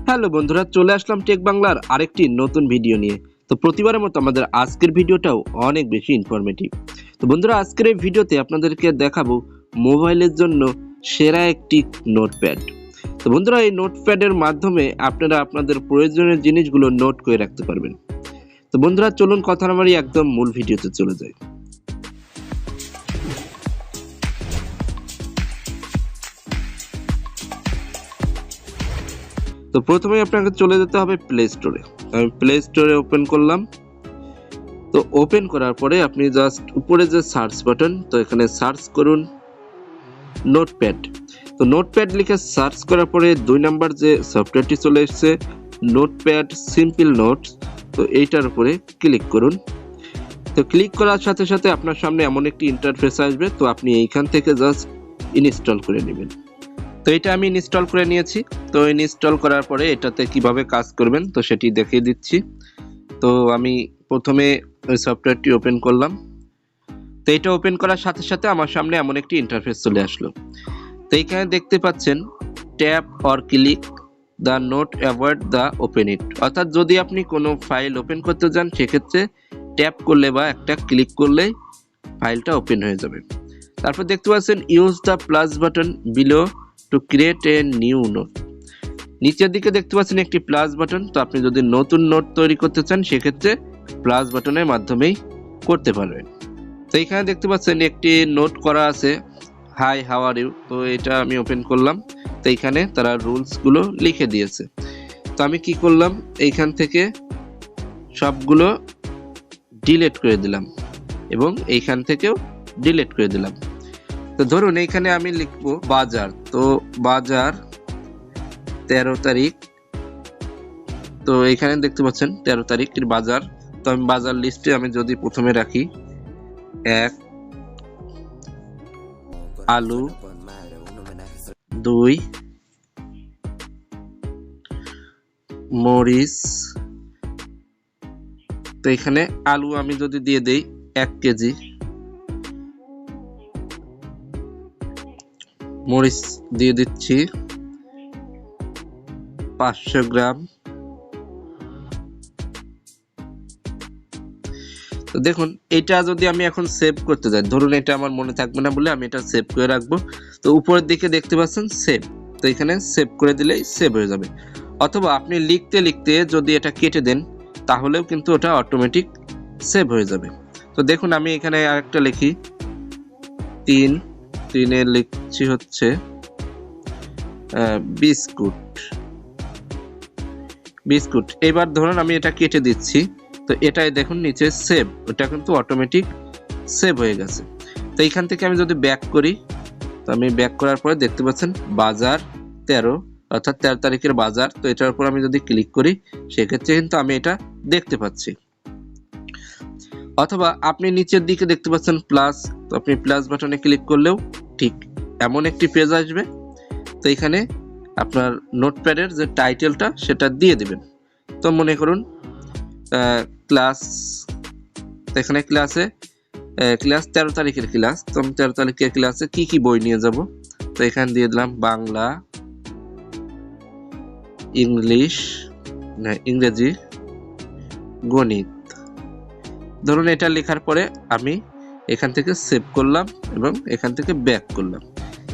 Hello বন্ধুরা, চলে আসলাম take বাংলার আরেকটি নতুন ভিডিও নিয়ে। তো প্রতিবারের মতো আমাদের আজকের ভিডিওটাও অনেক বেশি ইনফরমেটিভ। তো বন্ধুরা, আজকের এই ভিডিওতে আপনাদেরকে দেখাবো মোবাইলের জন্য সেরা একটি নোটপ্যাড। তো বন্ধুরা, এই নোটপ্যাডের মাধ্যমে আপনারা আপনাদের প্রয়োজনীয় জিনিসগুলো নোট করে রাখতে পারবেন। তো বন্ধুরা, চলুন কথা না বাড়িয়ে একদম মূল ভিডিওতে চলে যাই। তো প্রথমে আপনাকে চলে যেতে হবে প্লে স্টোরে। আমি প্লে স্টোরে ওপেন করলাম। তো ওপেন করার পরে আপনি জাস্ট উপরে যে সার্চ বাটন, তো এখানে সার্চ করুন নোটপ্যাড। তো নোটপ্যাড লিখে সার্চ করার পরে 2 নাম্বার যে সফটওয়্যারটি চলে এসেছে নোটপ্যাড সিম্পল নোটস, তো এইটার উপরে ক্লিক করুন। তো ক্লিক করার সাথে সাথে আপনার সামনে এমন একটি ইন্টারফেস আসবে। তো আপনি এইখান থেকে জাস্ট ইনস্টল করে নেবেন। তো এটা আমি ইনস্টল করে নিয়েছি। তো ইনস্টল করার পরে এটাতে কিভাবে কাজ করবেন তো সেটি দেখিয়ে দিচ্ছি। তো আমি প্রথমে ওই সফটওয়্যারটি ওপেন করলাম। তো এটা ওপেন করার সাথে সাথে আমার সামনে এমন একটি ইন্টারফেস চলে আসলো। তো এইখানে দেখতে পাচ্ছেন tap or click the note avoid the open it, অর্থাৎ যদি আপনি কোনো ফাইল ওপেন করতে যান সেক্ষেত্রে ট্যাপ করলে বা একটা ক্লিক করলেই ফাইলটা ওপেন হয়ে যাবে। তারপর দেখতে পাচ্ছেন use the plus button below to create a new note. নিচের দিকে দেখতে পাচ্ছেন একটি প্লাস বাটন। তো আপনি যদি নতুন নোট তৈরি করতে চান সেক্ষেত্রে প্লাস বাটনের মাধ্যমেই করতে পারবেন। তো এখানে দেখতে পাচ্ছেন একটি নোট করা আছে, হাই হাউ আর ইউ। তো এটা আমি ওপেন করলাম। তো এইখানে তারা রুলসগুলো লিখে দিয়েছে। তো আমি কি করলাম, এইখান থেকে সবগুলো ডিলিট করে দিলাম এবং এইখান থেকেও ডিলিট করে দিলাম। তো ধরুন এইখানে আমি লিখবো বাজার। তো বাজার 13 তারিখ। তো এখানে দেখতে পাচ্ছেন 13 তারিখের বাজার। তো আমি বাজার লিস্টে আমি যদি প্রথমে রাখি 1 আলু, 2 মরিচ। তো এখানে আলু আমি যদি দিয়ে দেই 1 কেজি, মরিচ দিয়ে দিচ্ছি 500 গ্রাম। তো দেখুন এটা যদি আমি এখন সেভ করতে যাই, ধরুন এটা আমার মনে থাকবে না বলে আমি এটা সেভ করে রাখবো। তো উপরের দিকে দেখতে পাচ্ছেন সেভ। তো এখানে সেভ করে দিলেই সেভ হয়ে যাবে। অথবা আপনি লিখতে লিখতে যদি এটা কেটে দেন তাহলেও কিন্তু ওটা অটোমেটিক সেভ হয়ে যাবে। তো দেখুন আমি এখানে আরেকটা লিখি 3 লিখছি হচ্ছে বিস্কুট। এবার ধরুন আমি এটা কেটে দিচ্ছি। তো এটাই দেখুন নিচে সেভ, ওটা কিন্তু অটোমেটিক সেভ হয়ে গেছে। তো এইখান থেকে আমি যদি ব্যাক করি, তো আমি ব্যাক করার পরে দেখতে পাচ্ছেন বাজার 13, অর্থাৎ 13 তারিখের বাজার। তো এটার উপর আমি যদি ক্লিক করি সেক্ষেত্রে কিন্তু আমি এটা দেখতে পাচ্ছি। অথবা আপনি নিচের দিকে দেখতে পাচ্ছেন প্লাস। তো আপনি প্লাস বাটনে ক্লিক করলেও ঠিক এমন একটি পেজ আসবে। তো এখানে আপনার নোটপ্যাডের যে টাইটেলটা সেটা দিয়ে দিবেন। তো মনে করুন ক্লাস, এখানে ক্লাস 13 তারিখের ক্লাস। তো আমি 13 তারিখের ক্লাসে কি কি বই নিয়ে যাব, তো এখানে দিয়ে দিলাম বাংলা, ইংরেজি, গণিত। ধরুন এটা লেখার পরে আমি এখান থেকে সেভ করলাম এবং এখান থেকে ব্যাক করলাম।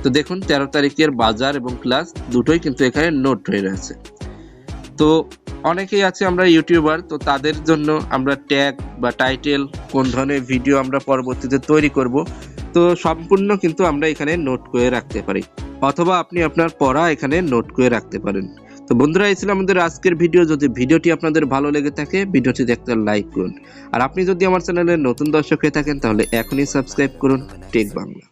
তো দেখুন 13 তারিখের বাজার এবং ক্লাস দুটোই কিন্তু এখানে নোট হয়ে রয়েছে। তো অনেকেই আছে আমরা ইউটিউবার, তো তাদের জন্য আমরা ট্যাগ বা টাইটেল কোন ধরনের ভিডিও আমরা পরবর্তীতে তৈরি করব, তো সম্পূর্ণ কিন্তু আমরা এখানে নোট করে রাখতে পারি। অথবা আপনি আপনার পড়া এখানে নোট করে রাখতে পারেন। তো বন্ধুরা, এই ছিল আমাদের আজকের ভিডিও। যদি ভিডিওটি আপনাদের ভালো লেগে থাকে ভিডিওটিতে একটা লাইক করুন। আর আপনি যদি আমার চ্যানেলে নতুন দর্শক হয়ে থাকেন তাহলে এখনই সাবস্ক্রাইব করুন টেক বাংলা।